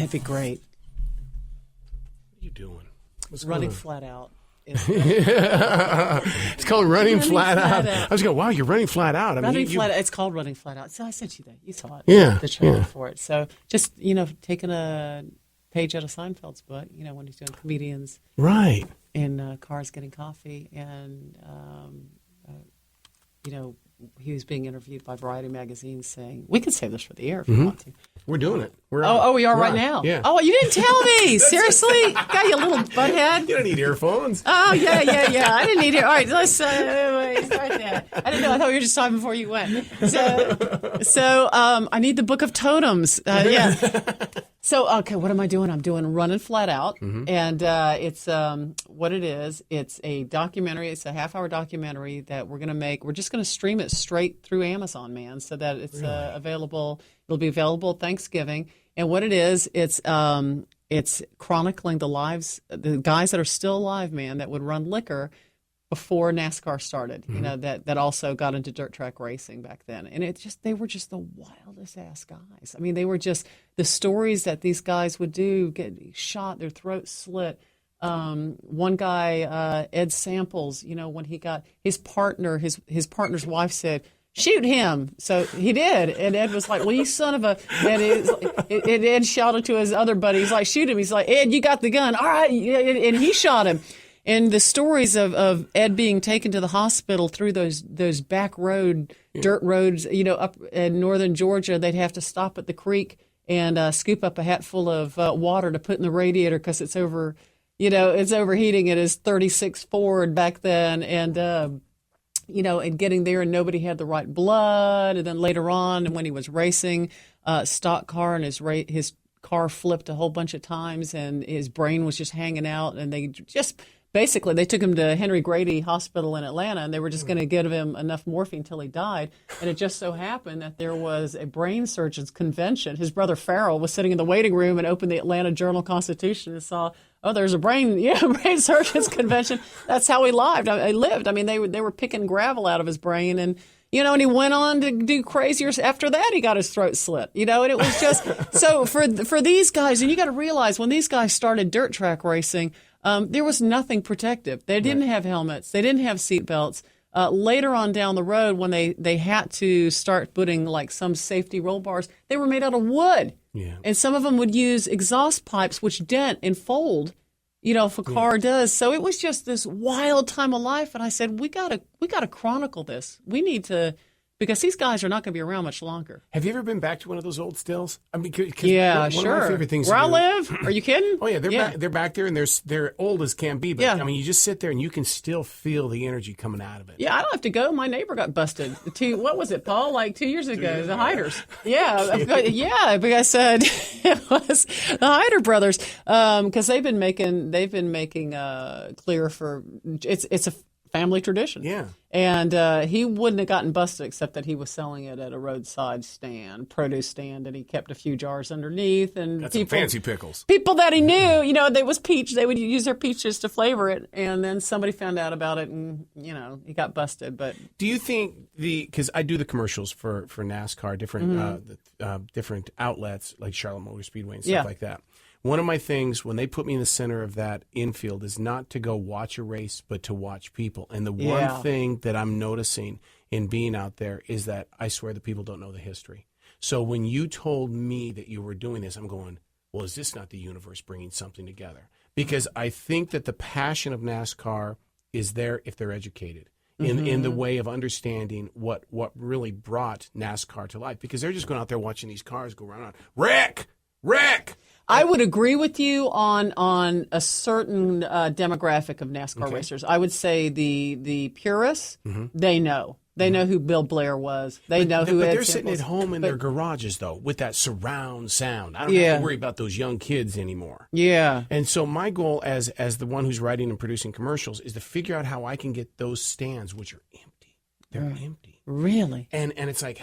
That'd be great. What are you doing? What's Running going on? flat out. It's called running flat out. I was going, wow, you're running flat out. I mean, It's called running flat out. So I sent you that. You saw it. Yeah, The trailer for it. So just, taking a page out of Seinfeld's book, when he's doing comedians right. in cars getting coffee. And, he was being interviewed by Variety magazine saying, we could save this for the air if you want to. We're doing it. We are right now? Yeah. Oh, you didn't tell me. Seriously? Got you a little butthead. You don't need earphones. Oh, yeah. I didn't need it. All right, let's start that. I didn't know. I thought we were just talking before you went. So I need the Book of Totems. Yeah. So, okay, what am I doing? I'm doing Running Flat Out. And it's what it is. It's a documentary. It's a half-hour documentary that we're going to make. We're just going to stream it straight through Amazon, man, so that it's available. It'll be available Thanksgiving. And what it is, it's chronicling the lives, the guys that are still alive, man, that would run liquor before NASCAR started, that also got into dirt track racing back then. And they were just the wildest ass guys. I mean, they were just the stories that these guys would do, get shot, their throats slit. One guy, Ed Samples, when he got his partner, his partner's wife said, shoot him. So he did. And Ed was like, well, you son of a, and Ed shouted to his other buddy. He's like, shoot him. He's like, Ed, you got the gun. All right. And he shot him. And the stories of Ed being taken to the hospital through those back dirt roads, up in northern Georgia, they'd have to stop at the creek and scoop up a hatful of water to put in the radiator because it's overheating at his 36 Ford back then. And, and getting there and nobody had the right blood. And then later on, when he was racing stock car and his car flipped a whole bunch of times and his brain was just hanging out, and they just basically they took him to Henry Grady Hospital in Atlanta, and they were just going to give him enough morphine until he died. And it just so happened that there was a brain surgeons convention. His brother Farrell was sitting in the waiting room and opened the Atlanta Journal-Constitution and saw, oh, there's a brain surgeons convention. That's how he lived. I mean, they were picking gravel out of his brain, and and he went on to do crazier. After that, he got his throat slit. And it was just so for these guys. And you got to realize when these guys started dirt track racing, there was nothing protective. They didn't have helmets. They didn't have seat belts. Later on down the road, when they had to start putting like some safety roll bars, they were made out of wood. Yeah. And some of them would use exhaust pipes, which dent and fold, if a car does. So it was just this wild time of life. And I said, we gotta chronicle this. We need to, because these guys are not going to be around much longer. Have you ever been back to one of those old stills? I mean, sure. One of my favorite things where I live? Are you kidding? Oh yeah, they're back there, and they're old as can be. But I mean, you just sit there and you can still feel the energy coming out of it. Yeah, I don't have to go. My neighbor got busted. What was it, Paul? Like 2 years ago, the Hiders. Yeah, because it was the Hider brothers. Because they've been making clear for it's a family tradition. Yeah. And he wouldn't have gotten busted except that he was selling it at a roadside produce stand, and he kept a few jars underneath. And that's some fancy pickles. People that he knew, they was peach. They would use their peaches to flavor it, and then somebody found out about it, and he got busted. But do you think because I do the commercials for NASCAR, different outlets like Charlotte Motor Speedway and stuff like that. One of my things when they put me in the center of that infield is not to go watch a race, but to watch people. And the one thing that I'm noticing in being out there is that I swear the people don't know the history. So when you told me that you were doing this, I'm going, well, is this not the universe bringing something together? Because I think that the passion of NASCAR is there if they're educated in the way of understanding what really brought NASCAR to life. Because they're just going out there watching these cars go around. Wreck! I would agree with you on a certain demographic of NASCAR racers. I would say the purists, they know. They know who Bill Blair was. They know who Ed But they're Samples. sitting at home in their garages, though, with that surround sound. I don't have to worry about those young kids anymore. Yeah. And so my goal as the one who's writing and producing commercials is to figure out how I can get those stands, which are empty. They're empty. Really? And it's like,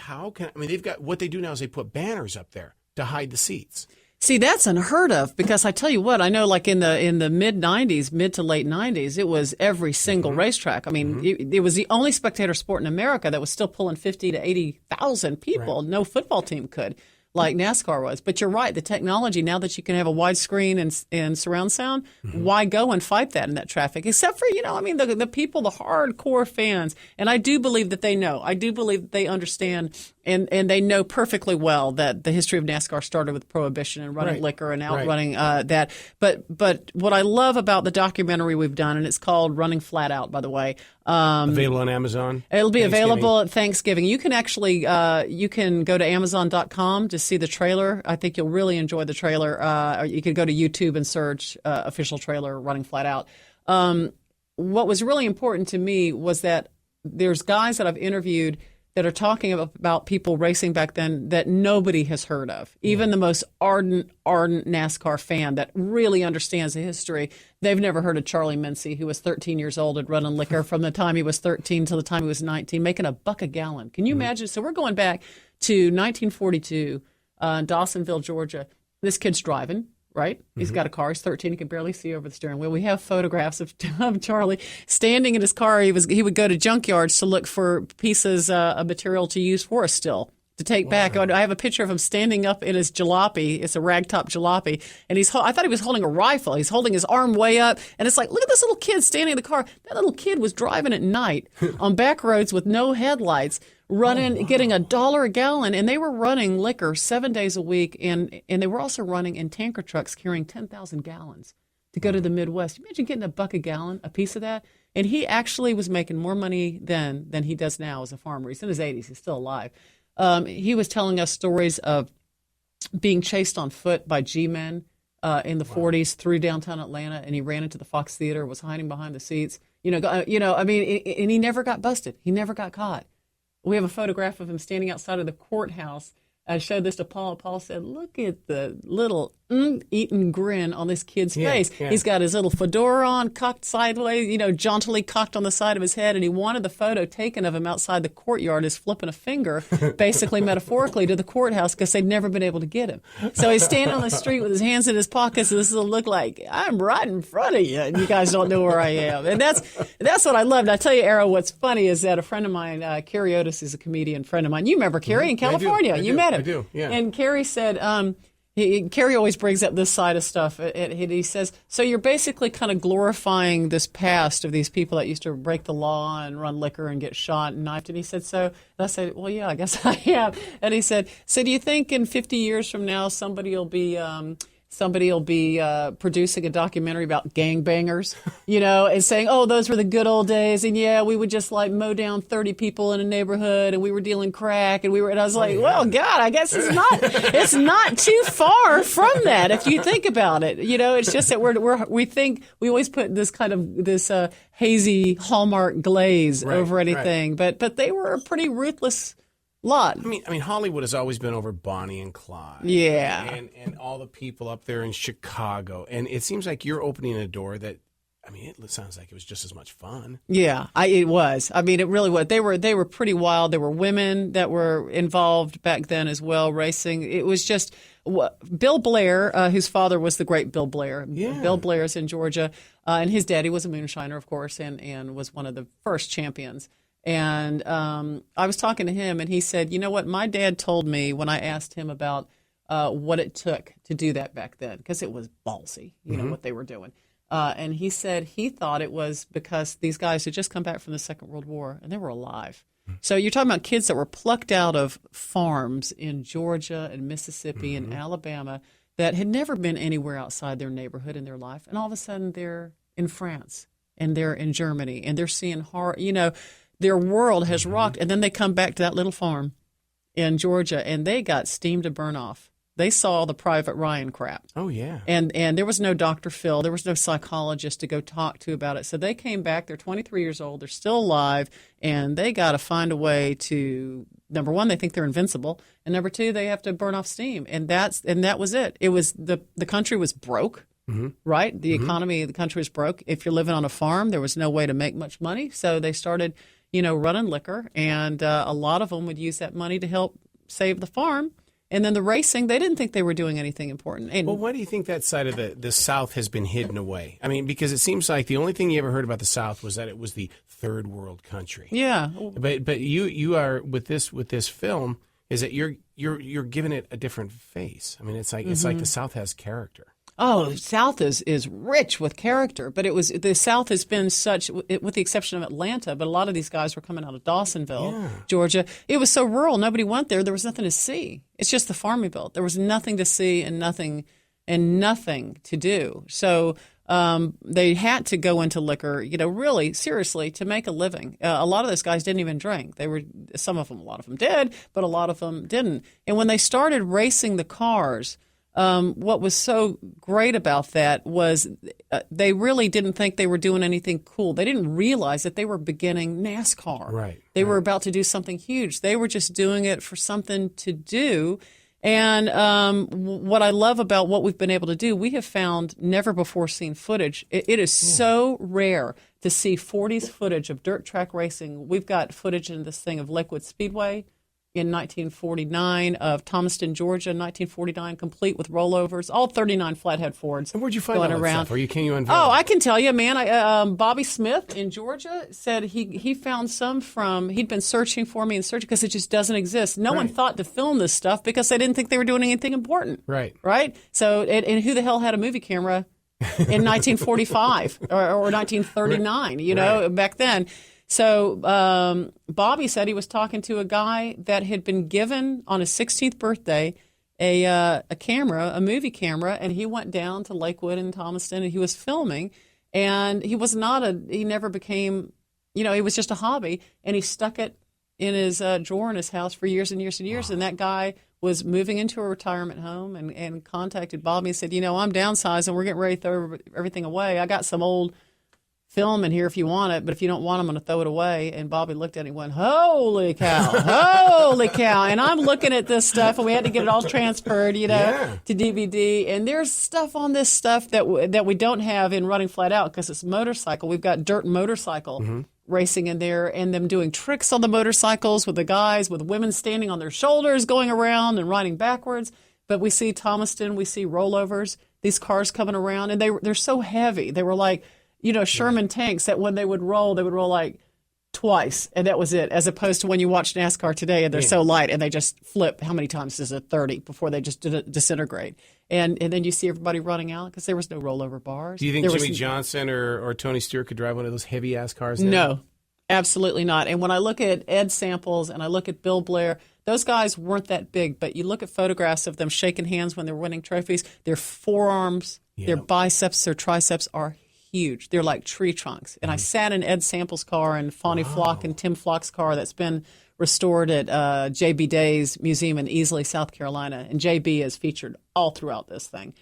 they've got, what they do now is they put banners up there to hide the seats. See, that's unheard of, because I tell you what, I know like in the mid to late 90s, it was every single racetrack. I mean, it was the only spectator sport in America that was still pulling 50 to 80,000 people. Right. No football team could. like NASCAR was. But you're right, the technology, now that you can have a widescreen and surround sound, why go and fight that in that traffic? Except for, the people, the hardcore fans. And I do believe that they know. I do believe that they understand and they know perfectly well that the history of NASCAR started with prohibition and running liquor and outrunning that. But what I love about the documentary we've done, and it's called Running Flat Out, by the way. Available on Amazon? It'll be available at Thanksgiving. You can actually you can go to Amazon.com to see the trailer. I think you'll really enjoy the trailer. Or you could go to YouTube and search official trailer Running Flat Out. What was really important to me was that there's guys that I've interviewed that are talking about people racing back then that nobody has heard of. Even the most ardent NASCAR fan that really understands the history, they've never heard of Charlie Mincy, who was 13 years old and running liquor from the time he was 13 till the time he was 19, making $1 a gallon. Can you imagine? So we're going back to 1942 in Dawsonville, Georgia. This kid's driving. Right? He's got a car. He's 13. He can barely see over the steering wheel. We have photographs of Charlie standing in his car. He would go to junkyards to look for pieces of material to use for a still, to take back. I have a picture of him standing up in his jalopy. It's a ragtop jalopy. And I thought he was holding a rifle. He's holding his arm way up. And it's like, look at this little kid standing in the car. That little kid was driving at night on back roads with no headlights, getting $1 a gallon, and they were running liquor 7 days a week, and they were also running in tanker trucks carrying 10,000 gallons to go to the Midwest. Imagine getting $1 a gallon, a piece of that. And he actually was making more money then than he does now as a farmer. He's in his 80s. He's still alive. He was telling us stories of being chased on foot by G-men in the 40s through downtown Atlanta, and he ran into the Fox Theater, was hiding behind the seats. And he never got busted. He never got caught. We have a photograph of him standing outside of the courthouse. I showed this to Paul. Paul said, look at the little eaten grin on this kid's face. Yeah. He's got his little fedora on, cocked sideways, jauntily cocked on the side of his head. And he wanted the photo taken of him outside the courtyard as flipping a finger, basically metaphorically, to the courthouse because they'd never been able to get him. So he's standing on the street with his hands in his pockets. And this will look like, I'm right in front of you. And you guys don't know where I am. And that's what I loved. I tell you, Arrow, what's funny is that a friend of mine, Carrie Otis, is a comedian friend of mine. You remember Carrie in California. You met him. I do, yeah. And Carrie said, Carrie always brings up this side of stuff. He says, so you're basically kind of glorifying this past of these people that used to break the law and run liquor and get shot and knifed. And he said, so, and I said, well, yeah, I guess I am. And he said, so do you think in 50 years from now somebody will be producing a documentary about gangbangers, and saying, oh, those were the good old days. And yeah, we would just like mow down 30 people in a neighborhood and we were dealing crack and I was like, well, God, I guess it's not too far from that. If you think about it, it's just that we always put this kind of this hazy Hallmark glaze over anything, but they were a pretty ruthless lot. I mean, Hollywood has always been over Bonnie and Clyde. Yeah. And all the people up there in Chicago. And it seems like you're opening a door that, it sounds like it was just as much fun. Yeah, it was. It really was. They were pretty wild. There were women that were involved back then as well, racing. It was just Bill Blair, whose father was the great Bill Blair. Yeah. Bill Blair's in Georgia. And his daddy was a moonshiner, of course, and was one of the first champions. And I was talking to him, and he said, you know what, my dad told me when I asked him about what it took to do that back then, because it was ballsy, what they were doing. And he said he thought it was because these guys had just come back from the Second World War, and they were alive. So you're talking about kids that were plucked out of farms in Georgia and Mississippi and Alabama that had never been anywhere outside their neighborhood in their life. And all of a sudden they're in France, and they're in Germany, and they're seeing their world has rocked, and then they come back to that little farm in Georgia, and they got steam to burn off. They saw the Private Ryan crap. Oh, yeah. And there was no Dr. Phil. There was no psychologist to go talk to about it. So they came back. They're 23 years old. They're still alive, and they got to find a way to, number one, they think they're invincible, and number two, they have to burn off steam. And that was it. It was the country was broke. Right? The economy of the country was broke. If you're living on a farm, there was no way to make much money. So they started running liquor, and a lot of them would use that money to help save the farm. And then the racing, they didn't think they were doing anything important. And, well, why do you think that side of the South has been hidden away? Because it seems like the only thing you ever heard about the South was that it was the third world country. Yeah. But you are with this film. is that you're giving it a different face. I mean, it's like the South has character. Oh, the South is rich with character, but the South has been such, with the exception of Atlanta, but a lot of these guys were coming out of Dawsonville, Georgia. It was so rural, nobody went there. There was nothing to see. It's just the farming belt. There was nothing to see and nothing to do. So they had to go into liquor, really seriously to make a living. A lot of those guys didn't even drink. A lot of them did, but a lot of them didn't. And when they started racing the cars, what was so great about that was they really didn't think they were doing anything cool. They didn't realize that they were beginning NASCAR. Right. They were about to do something huge. They were just doing it for something to do. And what I love about what we've been able to do, we have found never before seen footage. It is so rare to see 40s footage of dirt track racing. We've got footage in this thing of Lakewood Speedway in 1949, of Thomaston, Georgia, 1949, complete with rollovers, all 39 flathead Fords. And where'd you find all that stuff? Or can you unveil? Oh, I can tell you, man. Bobby Smith in Georgia said he found some he'd been searching for me and searching because it just doesn't exist. No one thought to film this stuff because they didn't think they were doing anything important. Right. Right? So, and who the hell had a movie camera in 1945 or 1939, back then? So Bobby said he was talking to a guy that had been given on his 16th birthday a camera, a movie camera, and he went down to Lakewood and Thomaston and he was filming. And he never became, it was just a hobby. And he stuck it in his drawer in his house for years and years and years. Wow. And that guy was moving into a retirement home and contacted Bobby and said, I'm downsizing. We're getting ready to throw everything away. I got some old film in here if you want it, but if you don't want it, I'm going to throw it away. And Bobby looked at it and went, holy cow, holy cow. And I'm looking at this stuff, and we had to get it all transferred, to DVD. And there's stuff on this stuff that we don't have in Running Flat Out because it's motorcycle. We've got dirt motorcycle racing in there and them doing tricks on the motorcycles with the guys, with women standing on their shoulders going around and riding backwards. But we see Thomaston, we see rollovers, these cars coming around, and they're so heavy. They were like, Sherman tanks that when they would roll like twice, and that was it, as opposed to when you watch NASCAR today and they're so light and they just flip. How many times is it? 30 before they just disintegrate. And then you see everybody running out because there was no rollover bars. Do you think Jimmy Johnson or Tony Stewart could drive one of those heavy-ass cars now? No, absolutely not. And when I look at Ed Samples and I look at Bill Blair, those guys weren't that big, but you look at photographs of them shaking hands when they're winning trophies, their forearms, their biceps, their triceps are huge. They're like tree trunks. And I sat in Ed Samples' car and Fonnie Flock and Tim Flock's car that's been restored at J.B. Day's Museum in Easley, South Carolina. And J.B. is featured all throughout this thing.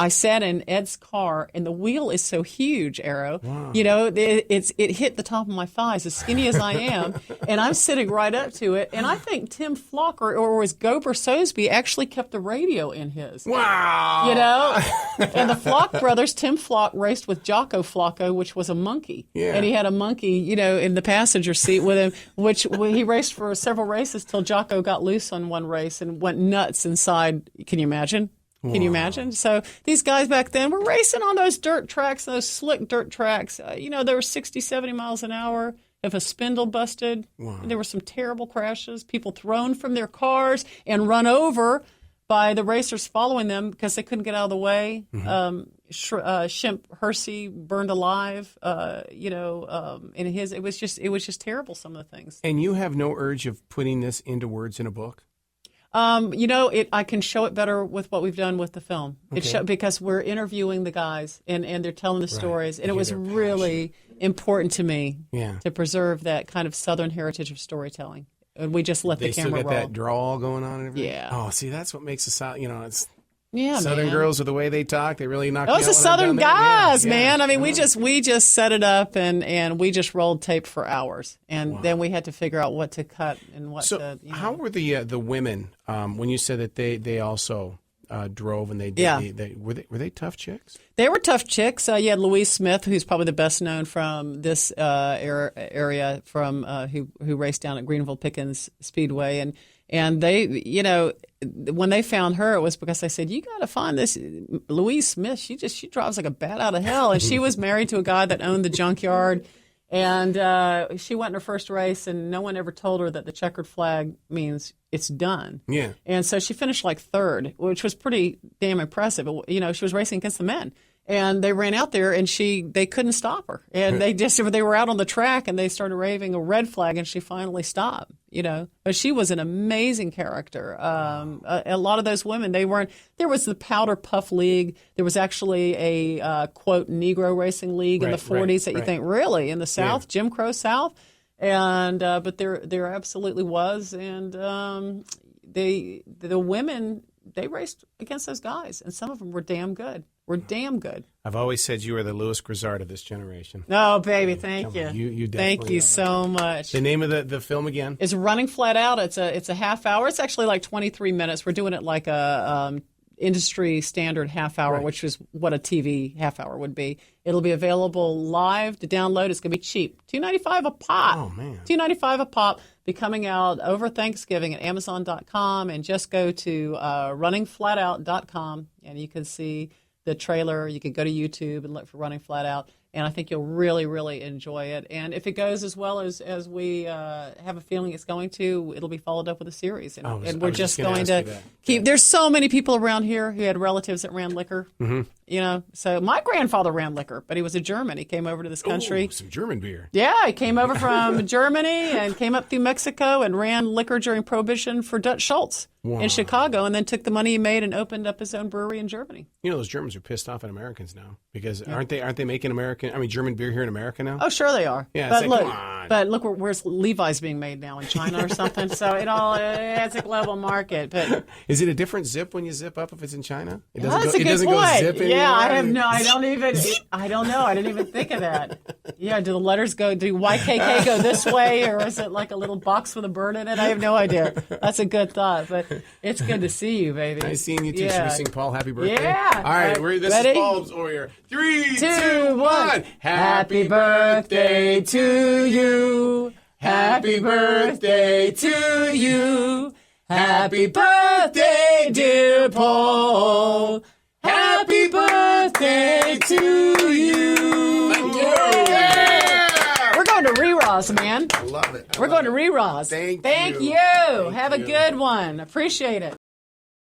I sat in Ed's car, and the wheel is so huge, Arrow. Wow. It hit the top of my thighs, as skinny as I am, and I'm sitting right up to it. And I think Tim Flock or was Gober Sosby actually kept the radio in his. Wow. And the Flock brothers, Tim Flock raced with Jocko Flocko, which was a monkey. Yeah. And he had a monkey, in the passenger seat with him, which he raced for several races till Jocko got loose on one race and went nuts inside. Can you imagine? Can you imagine? So these guys back then were racing on those dirt tracks, those slick dirt tracks. They were 60, 70 miles an hour. If a spindle busted, there were some terrible crashes, people thrown from their cars and run over by the racers following them because they couldn't get out of the way. Shemp Hersey burned alive, it was just terrible, some of the things. And you have no urge of putting this into words in a book? I can show it better with what we've done with the film. Okay. Because we're interviewing the guys and they're telling the stories. And it was really important to me to preserve that kind of Southern heritage of storytelling. And we just let the camera roll. They still got that drawl going on and everything? Yeah. Oh, see, that's what makes the South, it's... Yeah, Southern girls with the way they talk, they really knock me out. Those are Southern guys, man. I mean, we just set it up and we just rolled tape for hours, and then we had to figure out what to cut and what to. How were the women when you said that they also drove and they did? Were they tough chicks? They were tough chicks. You had Louise Smith, who's probably the best known from this area, from who raced down at Greenville Pickens Speedway, and they, when they found her, it was because they said, you got to find this Louise Smith. She drives like a bat out of hell. And she was married to a guy that owned the junkyard And she went in her first race, and no one ever told her that the checkered flag means it's done. Yeah. And so she finished like third, which was pretty damn impressive. You know, she was racing against the men. And they ran out there, and they couldn't stop her. And they were out on the track, and they started waving a red flag, and she finally stopped, you know. But she was an amazing character. A lot of those women, there was the Powder Puff League. There was actually a, quote, Negro racing league in the 40s that you think, really, in the South, Jim Crow South? And but there absolutely was. And the women, they raced against those guys, and some of them were damn good. I've always said you are the Louis Grizzard of this generation. Oh, baby, thank you. You definitely thank you so much. The name of the film again? Is Running Flat Out. It's a half hour. It's actually like 23 minutes. We're doing it like a industry standard half hour, which is what a TV half hour would be. It'll be available live to download. It's going to be cheap, $2.95 a pop. Oh man, $2.95 a pop. Be coming out over Thanksgiving at Amazon.com, and just go to runningflatout.com, and you can see the trailer. You can go to YouTube and look for Running Flat Out, and I think you'll really, really enjoy it. And if it goes as well as we have a feeling it's going to, it'll be followed up with a series. And we're just going to keep. There's so many people around here who had relatives that ran liquor. Mm-hmm. You know, so my grandfather ran liquor, but he was a German. He came over to this country. Ooh, some German beer. Yeah, he came over from Germany and came up through Mexico and ran liquor during Prohibition for Dutch Schultz in Chicago, and then took the money he made and opened up his own brewery in Germany. You know, those Germans are pissed off at Americans now because aren't they making German beer here in America now? Oh, sure they are. Yeah, but look, where's Levi's being made now in China or something? So it's a global market. But is it a different zip when you zip up if it's in China? It doesn't go zip anymore? Yeah, I don't know. I didn't even think of that. Yeah, do the letters do YKK go this way, or is it like a little box with a bird in it? I have no idea. That's a good thought, but it's good to see you, baby. Nice seeing you too. Yeah. Should we sing Paul happy birthday? Yeah. All right, this is Paul's Warrior. 3, 2, 1. Happy birthday to you. Happy birthday to you. Happy birthday, dear Paul. Happy birthday to you. Thank you. Yeah. We're going to Re-Ross, man. I love it. We're going to Re-Ross. Thank you. Have a good one. Appreciate it.